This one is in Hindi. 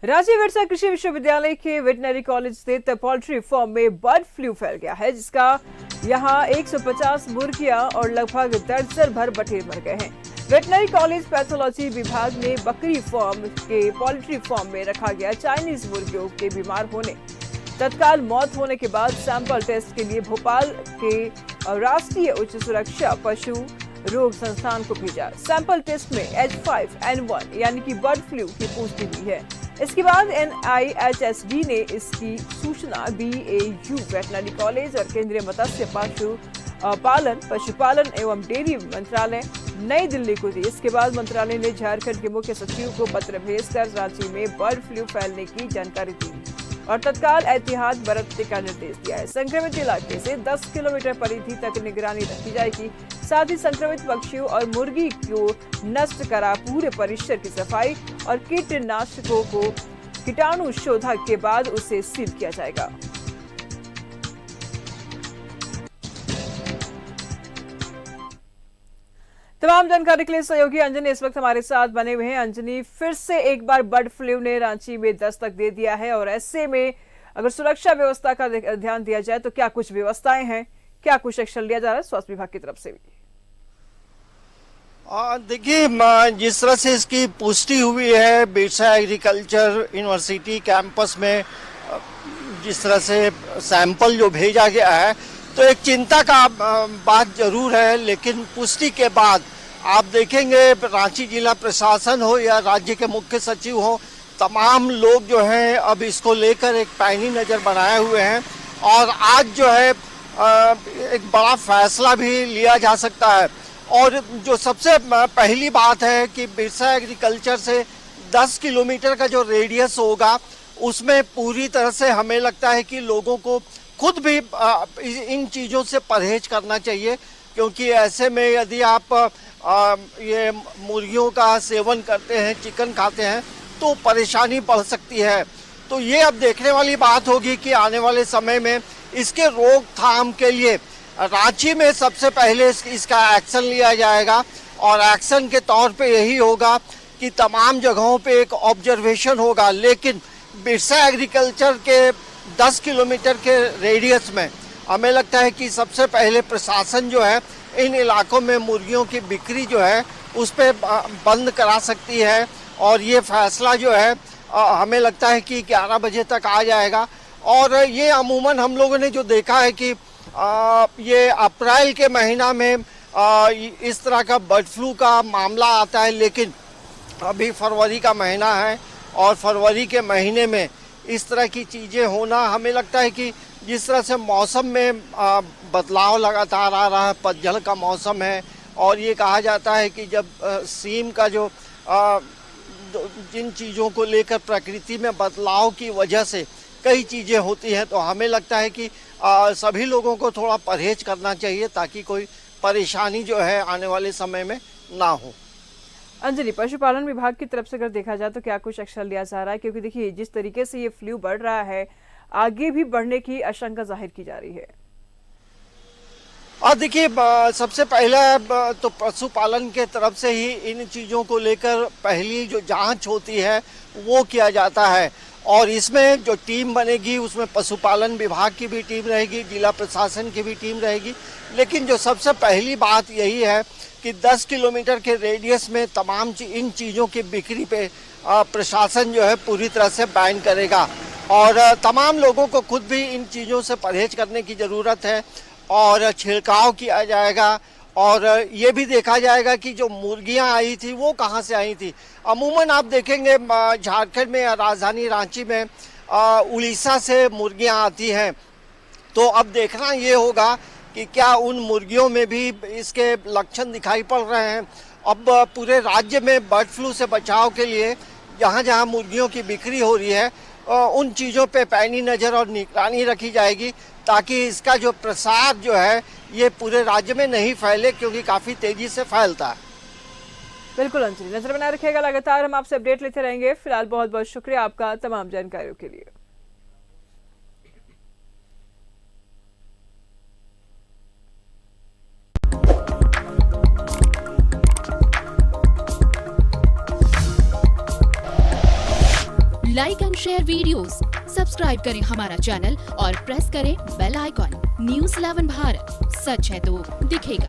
रांची बिरसा कृषि विश्वविद्यालय के वेटनरी कॉलेज स्थित पोल्ट्री फार्म में बर्ड फ्लू फैल गया है, जिसका यहां 150 मुर्गियां और लगभग दर्जन भर बटेर मर गए हैं। वेटनरी कॉलेज पैथोलॉजी विभाग ने बकरी फार्म के पोल्ट्री फार्म में रखा गया चाइनीज मुर्गियों के बीमार होने तत्काल मौत होने के बाद सैंपल टेस्ट के लिए भोपाल के राष्ट्रीय उच्च सुरक्षा पशु रोग संस्थान को भेजा। सैंपल टेस्ट में H5N1 यानी कि बर्ड फ्लू की पुष्टि हुई है। इसके बाद NIHSD ने इसकी सूचना BAU वेटनरी कॉलेज और केंद्रीय मत्स्य पशुपालन एवं डेयरी मंत्रालय नई दिल्ली को दी। इसके बाद मंत्रालय ने झारखंड के मुख्य सचिव को पत्र भेजकर रांची में बर्ड फ्लू फैलने की जानकारी दी और तत्काल एहतियात बरतने का निर्देश दिया है। संक्रमित इलाके से 10 किलोमीटर परिधि तक निगरानी रखी जाएगी। साथ ही संक्रमित पक्षियों और मुर्गी को नष्ट करा पूरे परिसर की सफाई और कीटनाशकों को कीटाणु शोधक के बाद उसे सील किया जाएगा। तमाम जानकारी के लिए सहयोगी अंजनी इस वक्त हमारे साथ बने हुए हैं। अंजनी, फिर से एक बार बर्ड फ्लू ने रांची में दस्तक दे दिया है और ऐसे में अगर सुरक्षा व्यवस्था का ध्यान दिया जाए तो क्या कुछ व्यवस्थाएं हैं, क्या कुछ एक्शन लिया जा रहा है स्वास्थ्य विभाग की तरफ से भी? देखिए, जिस तरह से इसकी पुष्टि हुई है बिरसा एग्रीकल्चर यूनिवर्सिटी कैंपस में, जिस तरह से सैंपल जो भेजा गया है, तो एक चिंता का बात जरूर है। लेकिन पुष्टि के बाद आप देखेंगे रांची जिला प्रशासन हो या राज्य के मुख्य सचिव हो, तमाम लोग जो हैं अब इसको लेकर एक पैनी नज़र बनाए हुए हैं और आज जो है एक बड़ा फैसला भी लिया जा सकता है। और जो सबसे पहली बात है कि बिरसा एग्रीकल्चर से 10 किलोमीटर का जो रेडियस होगा उसमें पूरी तरह से हमें लगता है कि लोगों को खुद भी इन चीज़ों से परहेज करना चाहिए, क्योंकि ऐसे में यदि आप ये मुर्गियों का सेवन करते हैं, चिकन खाते हैं, तो परेशानी बढ़ सकती है। तो ये अब देखने वाली बात होगी कि आने वाले समय में इसके रोकथाम के लिए रांची में सबसे पहले इसका एक्शन लिया जाएगा और एक्शन के तौर पे यही होगा कि तमाम जगहों पे एक ऑब्जर्वेशन होगा। लेकिन बिरसा एग्रीकल्चर के 10 किलोमीटर के रेडियस में हमें लगता है कि सबसे पहले प्रशासन जो है इन इलाकों में मुर्गियों की बिक्री जो है उस पर बंद करा सकती है और ये फैसला जो है हमें लगता है कि 11 बजे तक आ जाएगा। और ये अमूमन हम लोगों ने जो देखा है कि ये अप्रैल के महीना में इस तरह का बर्ड फ्लू का मामला आता है, लेकिन अभी फरवरी का महीना है और फरवरी के महीने में इस तरह की चीज़ें होना, हमें लगता है कि जिस तरह से मौसम में बदलाव लगातार आ रहा है, पतझड़ का मौसम है और ये कहा जाता है कि जब सीम का जो जिन चीज़ों को लेकर प्रकृति में बदलाव की वजह से कई चीज़ें होती हैं, तो हमें लगता है कि सभी लोगों को थोड़ा परहेज करना चाहिए ताकि कोई परेशानी जो है आने वाले समय में ना हो। अंजलि, पशुपालन विभाग की तरफ से अगर देखा जाए तो क्या कुछ एक्शन लिया जा रहा है? क्योंकि देखिए जिस तरीके से ये फ्लू बढ़ रहा है, आगे भी बढ़ने की आशंका जाहिर की जा रही है। और देखिए, सबसे पहला तो पशुपालन के तरफ से ही इन चीज़ों को लेकर पहली जो जांच होती है वो किया जाता है और इसमें जो टीम बनेगी उसमें पशुपालन विभाग की भी टीम रहेगी, जिला प्रशासन की भी टीम रहेगी। लेकिन जो सबसे पहली बात यही है कि 10 किलोमीटर के रेडियस में तमाम इन चीज़ों की बिक्री पे प्रशासन जो है पूरी तरह से बैन करेगा और तमाम लोगों को खुद भी इन चीज़ों से परहेज करने की ज़रूरत है और छिड़काव किया जाएगा और ये भी देखा जाएगा कि जो मुर्गियां आई थी वो कहाँ से आई थी। अमूमन आप देखेंगे झारखंड में या राजधानी रांची में उड़ीसा से मुर्गियां आती हैं, तो अब देखना ये होगा कि क्या उन मुर्गियों में भी इसके लक्षण दिखाई पड़ रहे हैं। अब पूरे राज्य में बर्ड फ्लू से बचाव के लिए जहाँ जहाँ मुर्गियों की बिक्री हो रही है उन चीज़ों पे पैनी नज़र और निगरानी रखी जाएगी ताकि इसका जो प्रसार जो है ये पूरे राज्य में नहीं फैले, क्योंकि काफ़ी तेज़ी से फैलता है। बिल्कुल अंजलि, नजर बनाए रखिएगा, लगातार हम आपसे अपडेट लेते रहेंगे। फिलहाल बहुत बहुत शुक्रिया आपका तमाम जानकारियों के लिए। Like and share videos, subscribe करें हमारा चैनल और प्रेस करें बेल आइकॉन। News 11 भारत, सच है तो दिखेगा।